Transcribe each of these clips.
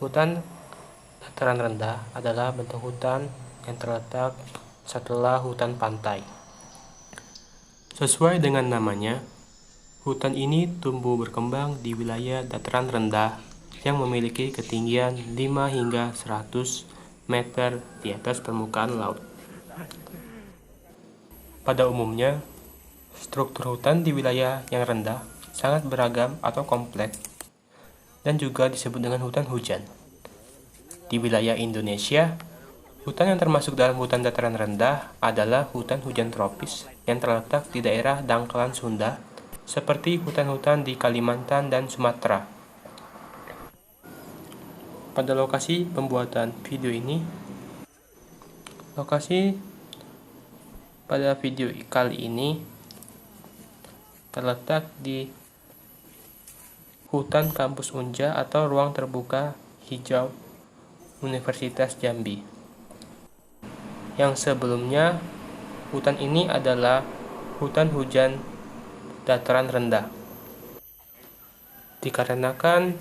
Hutan dataran rendah adalah bentuk hutan yang terletak setelah hutan pantai. Sesuai dengan namanya, hutan ini tumbuh berkembang di wilayah dataran rendah yang memiliki ketinggian 5 hingga 100 meter di atas permukaan laut. Pada umumnya, struktur hutan di wilayah yang rendah sangat beragam atau kompleks dan juga disebut dengan hutan hujan. Di wilayah Indonesia, hutan yang termasuk dalam hutan dataran rendah adalah hutan hujan tropis yang terletak di daerah dangkalan Sunda, seperti hutan-hutan di Kalimantan dan Sumatera. Pada lokasi pembuatan video ini, lokasi pada video kali ini terletak di hutan kampus Unja atau ruang terbuka hijau Universitas Jambi. Yang sebelumnya, hutan ini adalah hutan hujan dataran rendah. Dikarenakan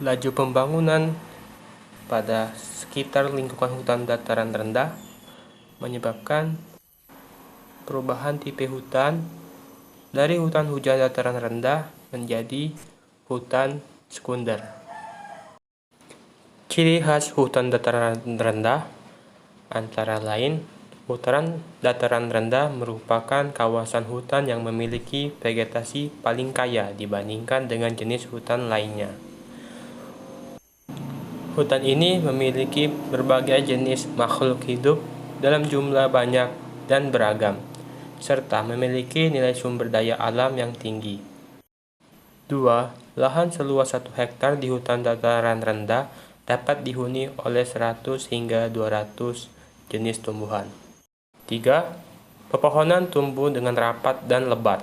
laju pembangunan pada sekitar lingkungan hutan dataran rendah menyebabkan perubahan tipe hutan dari hutan hujan dataran rendah menjadi hutan sekunder. Ciri khas hutan dataran rendah antara lain, hutan dataran rendah merupakan kawasan hutan yang memiliki vegetasi paling kaya dibandingkan dengan jenis hutan lainnya. Hutan ini memiliki berbagai jenis makhluk hidup dalam jumlah banyak dan beragam, serta memiliki nilai sumber daya alam yang tinggi. 2. Lahan seluas 1 hektar di hutan dataran rendah dapat dihuni oleh 100 hingga 200 jenis tumbuhan. 3. Pepohonan tumbuh dengan rapat dan lebat,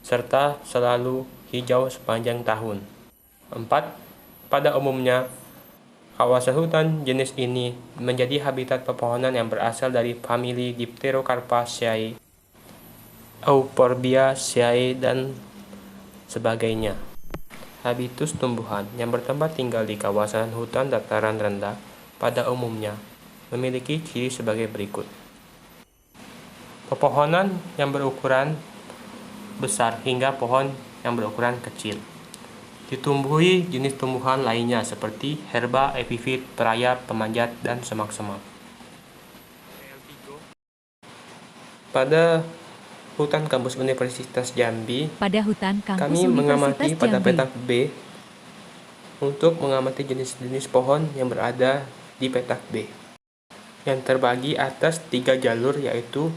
serta selalu hijau sepanjang tahun. 4. Pada umumnya, kawasan hutan jenis ini menjadi habitat pepohonan yang berasal dari famili Dipterocarpaceae, Euphorbiaceae, dan sebagainya. Habitus tumbuhan yang bertempat tinggal di kawasan hutan dataran rendah pada umumnya memiliki ciri sebagai berikut. Pepohonan yang berukuran besar hingga pohon yang berukuran kecil. Ditumbuhi jenis tumbuhan lainnya seperti herba, epifit, peraya, pemanjat, dan semak-semak. Pada hutan kampus Universitas Jambi, kami mengamati pada petak B untuk mengamati jenis-jenis pohon yang berada di petak B, yang terbagi atas 3 jalur, yaitu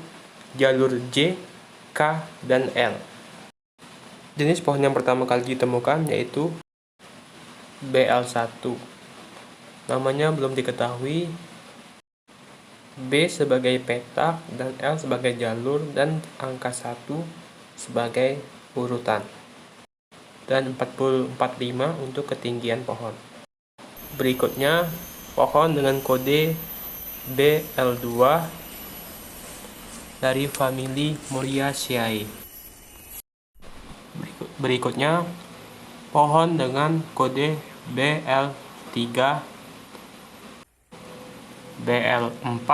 jalur J, K, dan L. Jenis pohon yang pertama kali ditemukan yaitu BL1. Namanya belum diketahui. B sebagai petak dan L sebagai jalur dan angka 1 sebagai urutan. Dan 45 untuk ketinggian pohon. Berikutnya, pohon dengan kode BL2 dari famili Muriaceae. Berikutnya, pohon dengan kode BL3, BL4,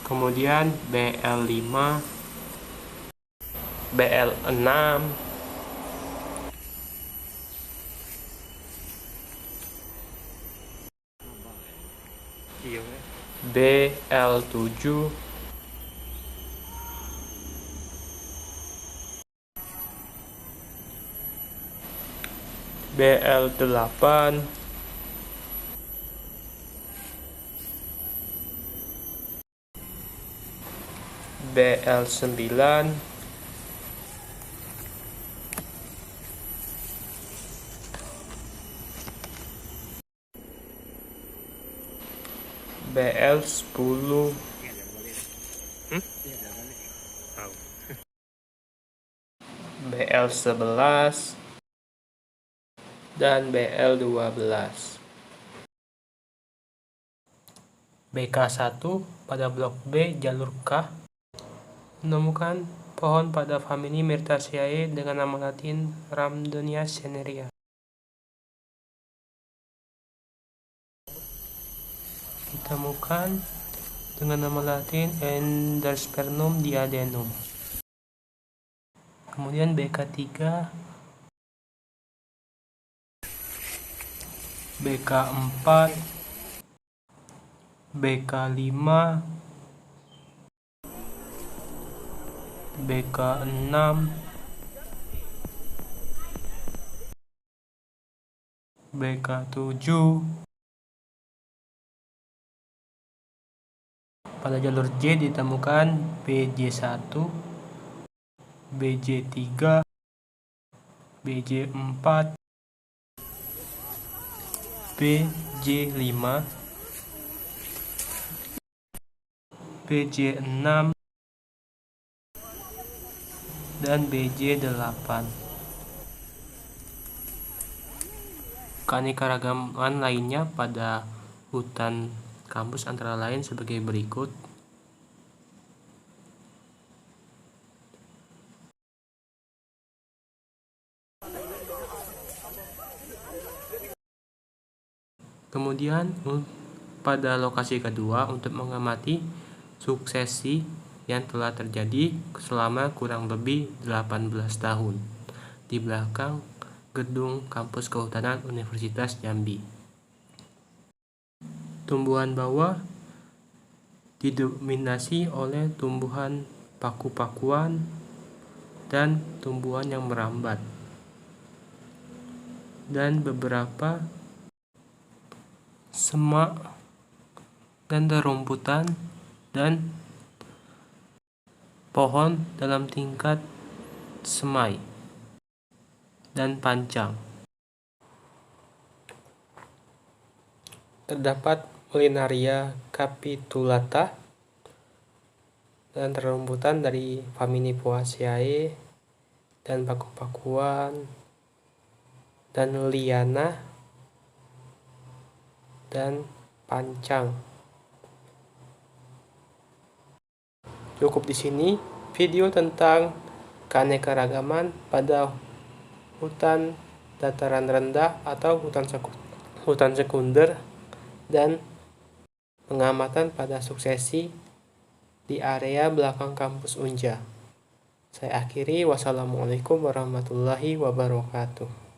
kemudian BL5, BL6, BL7, BL8, BL9, BL10, BL11, dan BL12. BK1 pada blok B jalur K menemukan Pohon pada famili Myrtaceae dengan nama latin Ramdonia cinerea. Ditemukan dengan nama latin Endospermum diadenum. Kemudian BK3, BK4, BK5, BK6, BK7. Pada jalur J ditemukan BJ1, BJ3, BJ4, BJ5, BJ6, dan BJ8. Keanekaragaman lainnya pada hutan kampus antara lain sebagai berikut. Kemudian pada lokasi kedua untuk mengamati suksesi yang telah terjadi selama kurang lebih 18 tahun di belakang gedung kampus Kehutanan Universitas Jambi. Tumbuhan bawah didominasi oleh tumbuhan paku-pakuan dan tumbuhan yang merambat, dan beberapa semak dan rerumputan dan pohon dalam tingkat semai dan pancang. Terdapat Mulinaria capitulata dan rerumputan dari famili Poaceae dan paku-pakuan dan liana dan pancang. Cukup di sini video tentang keanekaragaman pada hutan dataran rendah atau hutan sekunder dan pengamatan pada suksesi di area belakang kampus Unja. Saya akhiri, wassalamualaikum warahmatullahi wabarakatuh.